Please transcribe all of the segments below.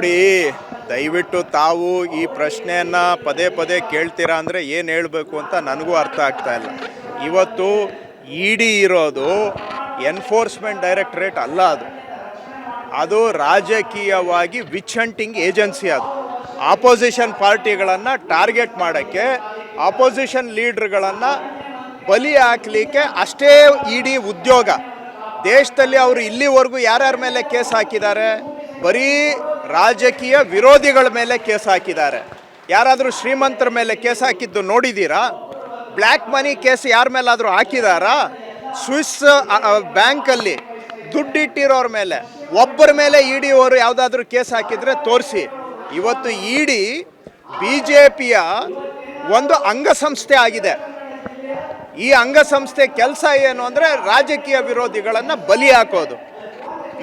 ನೋಡಿ, ದಯವಿಟ್ಟು ತಾವು ಈ ಪ್ರಶ್ನೆಯನ್ನು ಪದೇ ಪದೇ ಕೇಳ್ತೀರಾ ಅಂದರೆ ಏನು ಹೇಳಬೇಕು ಅಂತ ನನಗೂ ಅರ್ಥ ಆಗ್ತಾ ಇಲ್ಲ. ಇವತ್ತು ಇಡಿ ಇರೋದು ಎನ್ಫೋರ್ಸ್ಮೆಂಟ್ ಡೈರೆಕ್ಟರೇಟ್ ಅಲ್ಲ, ಅದು ರಾಜಕೀಯವಾಗಿ ವಿಚ್ ಹಂಟಿಂಗ್ ಏಜೆನ್ಸಿ. ಅದು ಆಪೋಸಿಷನ್ ಪಾರ್ಟಿಗಳನ್ನು ಟಾರ್ಗೆಟ್ ಮಾಡೋಕ್ಕೆ, ಆಪೋಸಿಷನ್ ಲೀಡ್ರ್ಗಳನ್ನು ಬಲಿ ಹಾಕಲಿಕ್ಕೆ ಅಷ್ಟೇ ಇಡಿ ಉದ್ಯೋಗ. ದೇಶದಲ್ಲಿ ಅವರು ಇಲ್ಲಿವರೆಗೂ ಯಾರ್ಯಾರ ಮೇಲೆ ಕೇಸ್ ಹಾಕಿದ್ದಾರೆ? ಬರೀ ರಾಜಕೀಯ ವಿರೋಧಿಗಳ ಮೇಲೆ ಕೇಸ್ ಹಾಕಿದ್ದಾರೆ. ಯಾರಾದರೂ ಶ್ರೀಮಂತರ ಮೇಲೆ ಕೇಸ್ ಹಾಕಿದ್ದು ನೋಡಿದ್ದೀರಾ? ಬ್ಲ್ಯಾಕ್ ಮನಿ ಕೇಸ್ ಯಾರ ಮೇಲಾದರೂ ಹಾಕಿದಾರಾ? ಸ್ವಿಸ್ ಬ್ಯಾಂಕಲ್ಲಿ ದುಡ್ಡಿಟ್ಟಿರೋರ ಮೇಲೆ ಒಬ್ಬರ ಮೇಲೆ ಇಡಿ ಅವರು ಯಾವುದಾದ್ರೂ ಕೇಸ್ ಹಾಕಿದರೆ ತೋರಿಸಿ. ಇವತ್ತು ಇಡಿ BJPಯ ಒಂದು ಅಂಗಸಂಸ್ಥೆ ಆಗಿದೆ. ಈ ಅಂಗಸಂಸ್ಥೆ ಕೆಲಸ ಏನು ಅಂದರೆ ರಾಜಕೀಯ ವಿರೋಧಿಗಳನ್ನು ಬಲಿ ಹಾಕೋದು.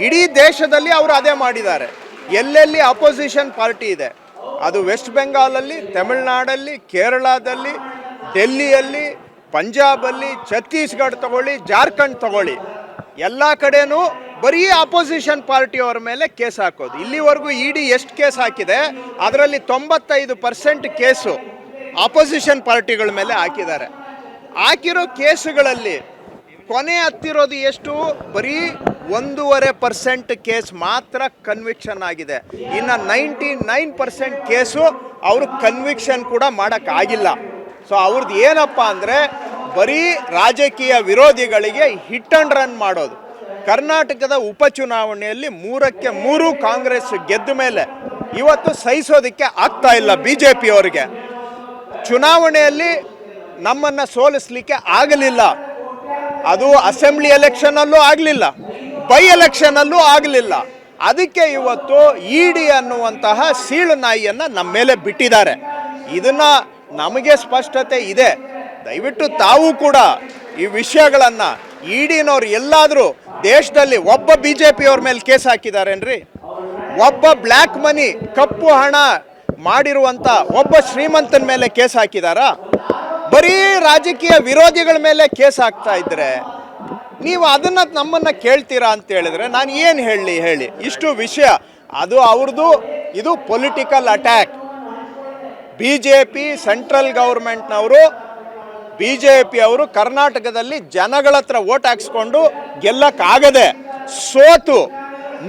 ಇಡೀ ದೇಶದಲ್ಲಿ ಅವರು ಅದೇ ಮಾಡಿದ್ದಾರೆ. ಎಲ್ಲೆಲ್ಲಿ ಅಪೋಸಿಷನ್ ಪಾರ್ಟಿ ಇದೆ, ಅದು ವೆಸ್ಟ್ ಬೆಂಗಾಲಲ್ಲಿ, ತಮಿಳ್ನಾಡಲ್ಲಿ, ಕೇರಳದಲ್ಲಿ, ಡೆಲ್ಲಿಯಲ್ಲಿ, ಪಂಜಾಬಲ್ಲಿ, ಛತ್ತೀಸ್ಗಢ ತಗೊಳ್ಳಿ, ಜಾರ್ಖಂಡ್ ತಗೊಳ್ಳಿ, ಎಲ್ಲ ಕಡೆನೂ ಬರೀ ಅಪೋಸಿಷನ್ ಪಾರ್ಟಿಯವ್ರ ಮೇಲೆ ಕೇಸ್ ಹಾಕೋದು. ಇಲ್ಲಿವರೆಗೂ ಇಡಿ ಎಷ್ಟು ಕೇಸ್ ಹಾಕಿದೆ, ಅದರಲ್ಲಿ 95% ಕೇಸು ಅಪೋಸಿಷನ್ ಪಾರ್ಟಿಗಳ ಮೇಲೆ ಹಾಕಿದ್ದಾರೆ. ಹಾಕಿರೋ ಕೇಸುಗಳಲ್ಲಿ ಕೊನೆ ಹತ್ತಿರೋದು ಎಷ್ಟು? ಬರೀ 1.5% ಕೇಸ್ ಮಾತ್ರ ಕನ್ವಿಕ್ಷನ್ ಆಗಿದೆ. ಇನ್ನು 99% ಕೇಸು ಅವರು ಕನ್ವಿಕ್ಷನ್ ಕೂಡ ಮಾಡೋಕ್ಕಾಗಿಲ್ಲ. ಸೊ ಅವ್ರದ್ದು ಏನಪ್ಪ ಅಂದರೆ ಬರೀ ರಾಜಕೀಯ ವಿರೋಧಿಗಳಿಗೆ ಹಿಟ್ ಆ್ಯಂಡ್ ರನ್ ಮಾಡೋದು. ಕರ್ನಾಟಕದ ಉಪಚುನಾವಣೆಯಲ್ಲಿ 3ಕ್ಕೆ 3 ಕಾಂಗ್ರೆಸ್ ಗೆದ್ದ ಮೇಲೆ ಇವತ್ತು ಸಹಿಸೋದಕ್ಕೆ ಆಗ್ತಾ ಇಲ್ಲ BJPಯವರಿಗೆ. ಚುನಾವಣೆಯಲ್ಲಿ ನಮ್ಮನ್ನು ಸೋಲಿಸಲಿಕ್ಕೆ ಆಗಲಿಲ್ಲ. ಅದು ಅಸೆಂಬ್ಲಿ ಎಲೆಕ್ಷನಲ್ಲೂ ಆಗಲಿಲ್ಲ, ಬೈ ಎಲೆಕ್ಷನಲ್ಲೂ ಆಗಲಿಲ್ಲ. ಅದಕ್ಕೆ ಇವತ್ತು ಇಡಿ ಅನ್ನುವಂತಹ ಸೀಳು ನಾಯಿಯನ್ನು ನಮ್ಮ ಮೇಲೆ ಬಿಟ್ಟಿದ್ದಾರೆ. ಇದನ್ನು ನಮಗೆ ಸ್ಪಷ್ಟತೆ ಇದೆ. ದಯವಿಟ್ಟು ತಾವು ಕೂಡ ಈ ವಿಷಯಗಳನ್ನು, ಇಡಿನವ್ರು ಎಲ್ಲಾದರೂ ದೇಶದಲ್ಲಿ ಒಬ್ಬ BJPಯವ್ರ ಮೇಲೆ ಕೇಸ್ ಹಾಕಿದಾರೇನ್ರಿ? ಒಬ್ಬ ಬ್ಲ್ಯಾಕ್ ಮನಿ, ಕಪ್ಪು ಹಣ ಮಾಡಿರುವಂಥ ಒಬ್ಬ ಶ್ರೀಮಂತನ ಮೇಲೆ ಕೇಸ್ ಹಾಕಿದಾರಾ? ಬರೀ ರಾಜಕೀಯ ವಿರೋಧಿಗಳ ಮೇಲೆ ಕೇಸ್ ಹಾಕ್ತಾ ಇದ್ರೆ ನೀವು ಅದನ್ನು ನಮ್ಮನ್ನು ಕೇಳ್ತೀರಾ ಅಂತ ಹೇಳಿದ್ರೆ ನಾನು ಏನು ಹೇಳಿ? ಇಷ್ಟು ವಿಷಯ ಅದು ಅವ್ರದ್ದು. ಇದು ಪೊಲಿಟಿಕಲ್ ಅಟ್ಯಾಕ್. BJP ಸೆಂಟ್ರಲ್ ಗೌರ್ಮೆಂಟ್ನವರು, BJPಯವರು ಕರ್ನಾಟಕದಲ್ಲಿ ಜನಗಳ ಹತ್ರ ಓಟ್ ಹಾಕ್ಸ್ಕೊಂಡು ಗೆಲ್ಲಕ್ಕಾಗದೆ ಸೋತು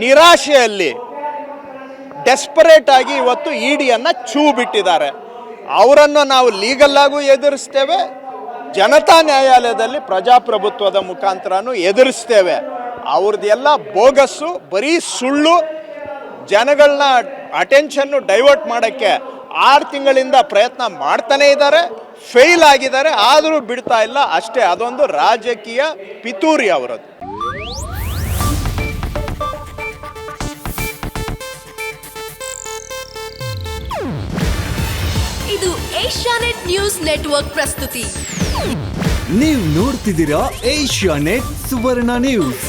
ನಿರಾಶೆಯಲ್ಲಿ ಡೆಸ್ಪರೇಟ್ ಆಗಿ ಇವತ್ತು ಇಡಿಯನ್ನು ಛೂ ಬಿಟ್ಟಿದ್ದಾರೆ. ಅವರನ್ನು ನಾವು ಲೀಗಲ್ಲಾಗೂ ಎದುರಿಸ್ತೇವೆ, ಜನತಾ ನ್ಯಾಯಾಲಯದಲ್ಲಿ ಪ್ರಜಾಪ್ರಭುತ್ವದ ಮುಖಾಂತರನೂ ಎದುರಿಸ್ತೇವೆ. ಅವ್ರದ್ದೆಲ್ಲ ಬೋಗಸ್ಸು, ಬರೀ ಸುಳ್ಳು. ಜನಗಳನ್ನ ಅಟೆನ್ಷನ್ನು ಡೈವರ್ಟ್ ಮಾಡೋಕ್ಕೆ 6 ತಿಂಗಳಿಂದ ಪ್ರಯತ್ನ ಮಾಡ್ತಾನೇ ಇದ್ದಾರೆ, ಫೇಲ್ ಆಗಿದ್ದಾರೆ, ಆದರೂ ಬಿಡ್ತಾ ಇಲ್ಲ. ಅಷ್ಟೇ, ಅದೊಂದು ರಾಜಕೀಯ ಪಿತೂರಿ ಅವರದ್ದು. ಇದು ಏಷ್ಯಾನೆಟ್ ನ್ಯೂಸ್ ನೆಟ್ವರ್ಕ್ ಪ್ರಸ್ತುತಿ. ನೀವು ನೋಡ್ತಿದ್ದೀರಾ ಏಷ್ಯಾನೆಟ್ ಸುವರ್ಣ ನ್ಯೂಸ್.